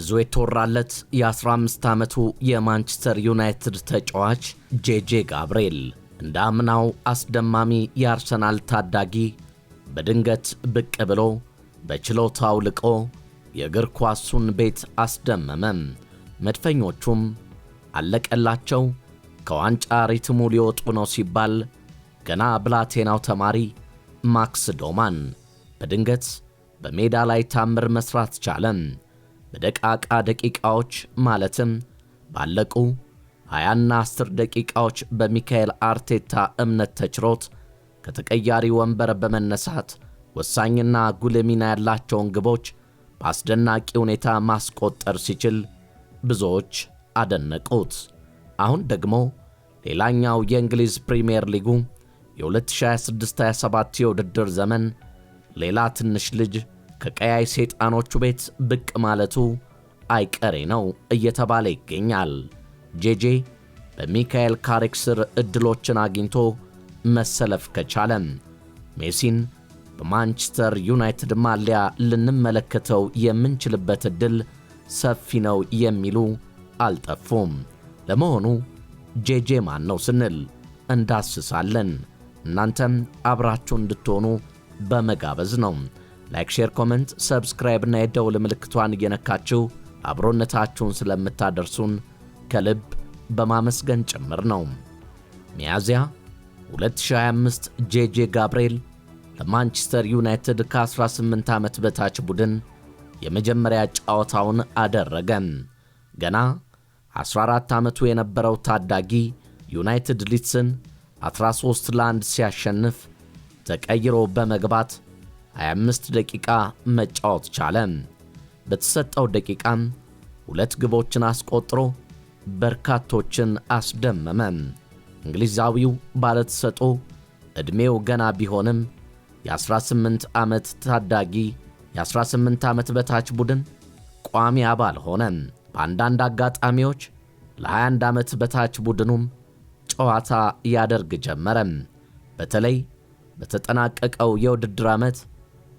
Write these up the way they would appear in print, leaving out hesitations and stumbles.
ብዙ የተወራለት የ15 ዓመቱ የማንቸስተር ዩናይትድ ተጫዋች ጄጄ ጋብርኤል እንደ አምናው አስደማሚ የአርሰናል ታዳጊ በድንገት ብቅ ብሎ በችሎታው ልቆ የእግር ኳሱን ቤት አስደመመም። መድፈኞቹም አለቀላቸው፣ ከዋንጫ ሪትሙ ሊወጡ ነው ሲባል ገና ብላቴናው ተማሪ ማክስ ዶማን በድንገት በሜዳ ላይ ታምር መስራት ቻለም። በደቃቃ ደቂቃዎች ማለትም ባለቁ 20ና 10 ደቂቃዎች በሚካኤል አርቴታ እምነት ተችሮት ከተቀያሪ ወንበር በመነሳት ወሳኝና ጉልህ ሚና ያላቸውን ግቦች በአስደናቂ ሁኔታ ማስቆጠር ሲችል ብዙዎች አደነቁት። አሁን ደግሞ ሌላኛው የእንግሊዝ ፕሪሚየር ሊጉ የ2026-27 የውድድር ዘመን ሌላ ትንሽ ልጅ ከቀያይ ሰይጣኖቹ ቤት ብቅ ማለቱ አይቀሬ ነው እየተባለ ይገኛል። ጄጄ በሚካኤል ካሪክ ስር ዕድሎችን አግኝቶ መሰለፍ ከቻለም ሜሲን በማንቸስተር ዩናይትድ ማሊያ ልንመለከተው የምንችልበት ዕድል ሰፊ ነው የሚሉ አልጠፉም። ለመሆኑ ጄጄ ማን ነው ስንል እንዳስሳለን። እናንተም አብራችሁ እንድትሆኑ በመጋበዝ ነው። ላይክ፣ ሼር፣ ኮሜንት፣ ሰብስክራይብ እና የደውል ምልክቷን እየነካችሁ አብሮነታችሁን ስለምታደርሱን ከልብ በማመስገን ጭምር ነው። ሚያዝያ 2025 ጄጄ ጋብርኤል ለማንቸስተር ዩናይትድ ከ18 ዓመት በታች ቡድን የመጀመሪያ ጨዋታውን አደረገ። ገና 14 ዓመቱ የነበረው ታዳጊ ዩናይትድ ሊድስን 13-1 ሲያሸንፍ ተቀይሮ በመግባት 25 ደቂቃ መጫወት ቻለ። በተሰጠው ደቂቃም 2 ግቦችን አስቆጥሮ በርካቶችን አስደመመ። እንግሊዛዊው ባለተሰጥኦ ዕድሜው ገና ቢሆንም የ18 ዓመት ታዳጊ የ18 ዓመት በታች ቡድን ቋሚ አባል ሆነ። በአንዳንድ አጋጣሚዎች ለ21 ዓመት በታች ቡድኑም ጨዋታ ያደርግ ጀመረ። በተለይ በተጠናቀቀው የውድድር ዓመት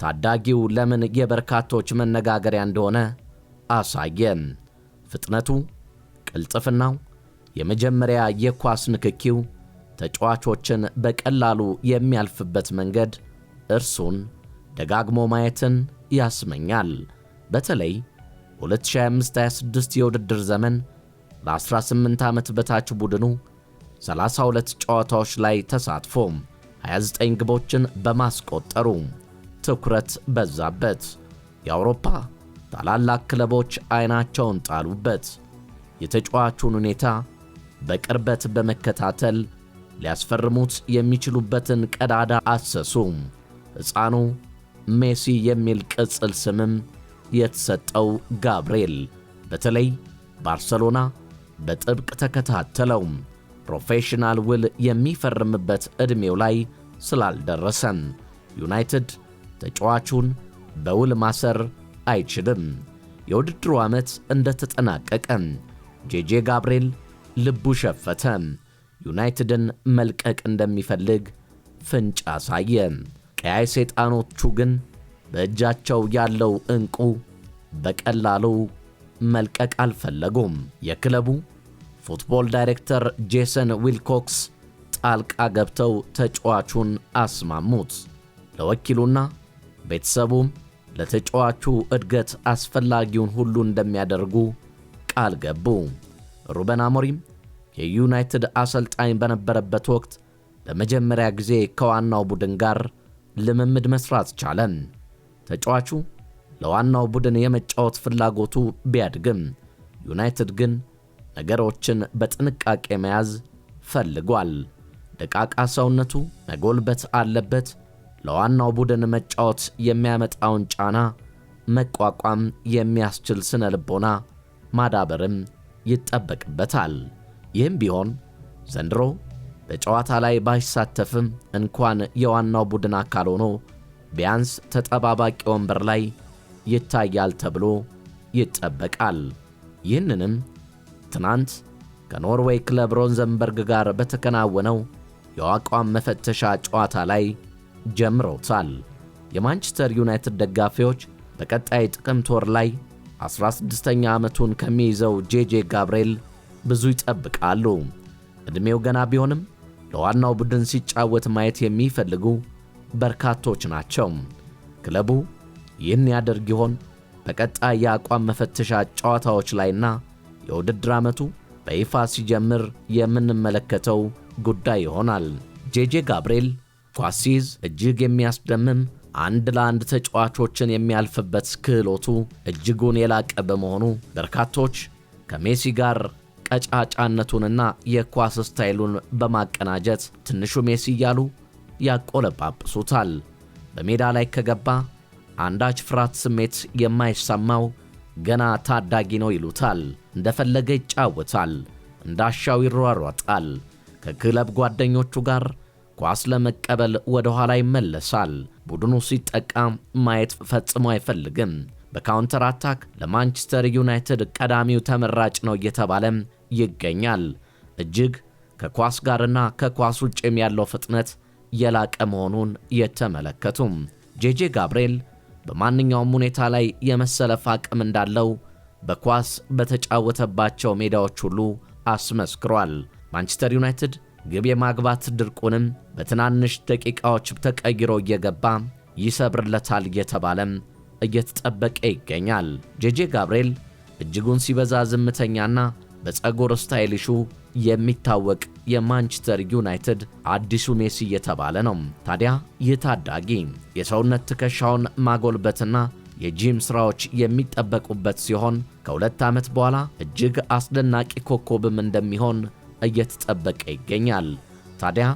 ታዳጊው ለምን የበርካቶች መነጋገሪያ እንደሆነ አሳየ። ፍጥነቱ፣ ቅልጥፍናው፣ የመጀመሪያ የኳስ ንክኪው፣ ተጫዋቾችን በቀላሉ የሚያልፍበት መንገድ እርሱን ደጋግሞ ማየትን ያስመኛል። በተለይ 2025-26 የውድድር ዘመን ለ18 ዓመት በታች ቡድኑ 32 ጨዋታዎች ላይ ተሳትፎ 29 ግቦችን በማስቆጠሩ ትኩረት በዛበት። የአውሮፓ ታላላቅ ክለቦች አይናቸውን ጣሉበት። የተጫዋቹን ሁኔታ በቅርበት በመከታተል ሊያስፈርሙት የሚችሉበትን ቀዳዳ አሰሱ። ሕፃኑ ሜሲ የሚል ቅጽል ስምም የተሰጠው ጋብርኤል በተለይ ባርሰሎና በጥብቅ ተከታተለው። ፕሮፌሽናል ውል የሚፈርምበት ዕድሜው ላይ ስላልደረሰም ዩናይትድ ተጫዋቹን በውል ማሰር አይችልም። የውድድሩ ዓመት እንደተጠናቀቀ ጄጄ ጋብርኤል ልቡ ሸፈተ። ዩናይትድን መልቀቅ እንደሚፈልግ ፍንጭ አሳየ። ቀያይ ሰይጣኖቹ ግን በእጃቸው ያለው ዕንቁ በቀላሉ መልቀቅ አልፈለጉም። የክለቡ ፉትቦል ዳይሬክተር ጄሰን ዊልኮክስ ጣልቃ ገብተው ተጫዋቹን አስማሙት። ለወኪሉና ቤተሰቡም ለተጫዋቹ እድገት አስፈላጊውን ሁሉ እንደሚያደርጉ ቃል ገቡ። ሩበን አሞሪም የዩናይትድ አሰልጣኝ በነበረበት ወቅት ለመጀመሪያ ጊዜ ከዋናው ቡድን ጋር ልምምድ መስራት ቻለ። ተጫዋቹ ለዋናው ቡድን የመጫወት ፍላጎቱ ቢያድግም ዩናይትድ ግን ነገሮችን በጥንቃቄ መያዝ ፈልጓል። ደቃቃ ሰውነቱ መጎልበት አለበት። ለዋናው ቡድን መጫወት የሚያመጣውን ጫና መቋቋም የሚያስችል ስነ ልቦና ማዳበርም ይጠበቅበታል። ይህም ቢሆን ዘንድሮ በጨዋታ ላይ ባይሳተፍም እንኳን የዋናው ቡድን አካል ሆኖ ቢያንስ ተጠባባቂ ወንበር ላይ ይታያል ተብሎ ይጠበቃል። ይህንንም ትናንት ከኖርዌይ ክለብ ሮዘንበርግ ጋር በተከናወነው የአቋም መፈተሻ ጨዋታ ላይ ጀምሮታል። የማንቸስተር ዩናይትድ ደጋፊዎች በቀጣይ ጥቅምት ወር ላይ 16ኛ ዓመቱን ከሚይዘው ጄጄ ጋብርኤል ብዙ ይጠብቃሉ። ዕድሜው ገና ቢሆንም ለዋናው ቡድን ሲጫወት ማየት የሚፈልጉ በርካቶች ናቸው። ክለቡ ይህን ያደርግ ይሆን? በቀጣይ የአቋም መፈተሻ ጨዋታዎች ላይና የውድድር ዓመቱ በይፋ ሲጀምር የምንመለከተው ጉዳይ ይሆናል። ጄጄ ጋብርኤል ኳስ ሲይዝ እጅግ የሚያስደምም አንድ ለአንድ ተጫዋቾችን የሚያልፍበት ክህሎቱ እጅጉን የላቀ በመሆኑ በርካቶች ከሜሲ ጋር ቀጫጫነቱንና የኳስ ስታይሉን በማቀናጀት ትንሹ ሜሲ እያሉ ያቆለጳጵሱታል። በሜዳ ላይ ከገባ አንዳች ፍርሃት ስሜት የማይሰማው ገና ታዳጊ ነው ይሉታል። እንደፈለገ ይጫወታል፣ እንዳሻው ይሯሯጣል። ከክለብ ጓደኞቹ ጋር ኳስ ለመቀበል ወደ ኋላ ይመለሳል። ቡድኑ ሲጠቃ ማየት ፈጽሞ አይፈልግም። በካውንተር አታክ ለማንቸስተር ዩናይትድ ቀዳሚው ተመራጭ ነው እየተባለም ይገኛል። እጅግ ከኳስ ጋርና ከኳስ ውጭም ያለው ፍጥነት የላቀ መሆኑን የተመለከቱም ጄጄ ጋብርኤል በማንኛውም ሁኔታ ላይ የመሰለፍ አቅም እንዳለው በኳስ በተጫወተባቸው ሜዳዎች ሁሉ አስመስክሯል። ማንቸስተር ዩናይትድ ግብ የማግባት ድርቁንም በትናንሽ ደቂቃዎች ተቀይሮ እየገባ ይሰብርለታል እየተባለም እየተጠበቀ ይገኛል። ጄጄ ጋብርኤል እጅጉን ሲበዛ ዝምተኛና በፀጉር ስታይልሹ የሚታወቅ የማንቸስተር ዩናይትድ አዲሱ ሜሲ እየተባለ ነው። ታዲያ ይህ ታዳጊ የሰውነት ትከሻውን ማጎልበትና የጂም ስራዎች የሚጠበቁበት ሲሆን ከ2 ዓመት በኋላ እጅግ አስደናቂ ኮከብም እንደሚሆን እየተጠበቀ ይገኛል። ታዲያ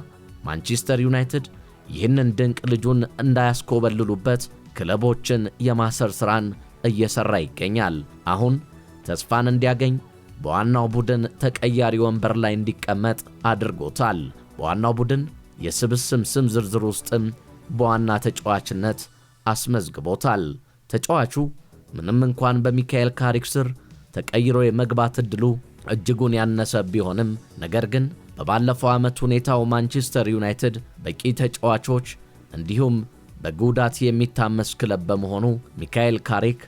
ማንቸስተር ዩናይትድ ይህንን ድንቅ ልጁን እንዳያስኮበልሉበት ክለቦችን የማሰር ስራን እየሰራ ይገኛል። አሁን ተስፋን እንዲያገኝ በዋናው ቡድን ተቀያሪ ወንበር ላይ እንዲቀመጥ አድርጎታል። በዋናው ቡድን የስብስብ ስም ዝርዝር ውስጥም በዋና ተጫዋችነት አስመዝግቦታል። ተጫዋቹ ምንም እንኳን በሚካኤል ካሪክ ስር ተቀይሮ የመግባት ዕድሉ እጅጉን ያነሰ ቢሆንም ነገር ግን በባለፈው ዓመት ሁኔታው ማንቸስተር ዩናይትድ በቂ ተጫዋቾች እንዲሁም በጉዳት የሚታመስ ክለብ በመሆኑ ሚካኤል ካሪክ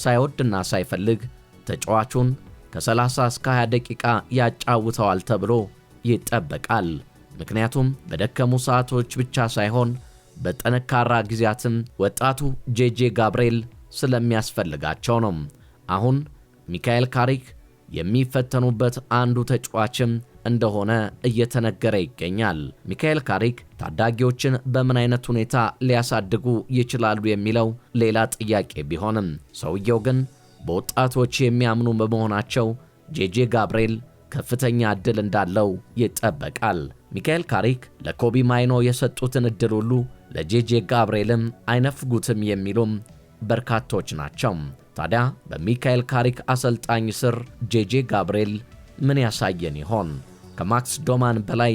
ሳይወድና ሳይፈልግ ተጫዋቹን ከ30 እስከ 20 ደቂቃ ያጫውተዋል ተብሎ ይጠበቃል። ምክንያቱም በደከሙ ሰዓቶች ብቻ ሳይሆን በጠነካራ ጊዜያትም ወጣቱ ጄጄ ጋብርኤል ስለሚያስፈልጋቸው ነው። አሁን ሚካኤል ካሪክ የሚፈተኑበት አንዱ ተጫዋችም እንደሆነ እየተነገረ ይገኛል። ሚካኤል ካሪክ ታዳጊዎችን በምን አይነት ሁኔታ ሊያሳድጉ ይችላሉ የሚለው ሌላ ጥያቄ ቢሆንም ሰውየው ግን በወጣቶች የሚያምኑ በመሆናቸው ጄጄ ጋብርኤል ከፍተኛ ዕድል እንዳለው ይጠበቃል። ሚካኤል ካሪክ ለኮቢ ማይኖ የሰጡትን ዕድል ሁሉ ለጄጄ ጋብርኤልም አይነፍጉትም የሚሉም በርካቶች ናቸው። ታዲያ በሚካኤል ካሪክ አሰልጣኝ ስር ጄጄ ጋብርኤል ምን ያሳየን ይሆን? ከማክስ ዶማን በላይ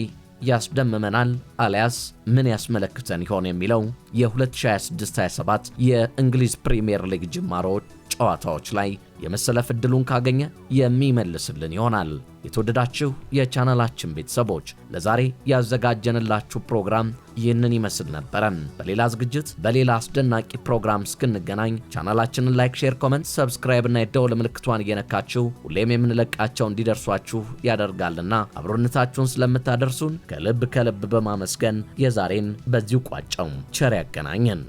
ያስደምመናል አሊያስ ምን ያስመለክተን ይሆን የሚለው የ2026-27 የእንግሊዝ ፕሪሚየር ሊግ ጅማሮች ጨዋታዎች ላይ የመሰለፍ ዕድሉን ካገኘ የሚመልስልን ይሆናል። የተወደዳችሁ የቻናላችን ቤተሰቦች ለዛሬ ያዘጋጀንላችሁ ፕሮግራም ይህንን ይመስል ነበረ። በሌላ ዝግጅት በሌላ አስደናቂ ፕሮግራም እስክንገናኝ ቻናላችንን ላይክ፣ ሼር፣ ኮሜንት፣ ሰብስክራይብ እና የደወል ምልክቷን እየነካችሁ ሁሌም የምንለቃቸው እንዲደርሷችሁ ያደርጋልና አብሮነታችሁን ስለምታደርሱን ከልብ በማመስገን የዛሬን በዚሁ ቋጨው። ቸር ያገናኘን።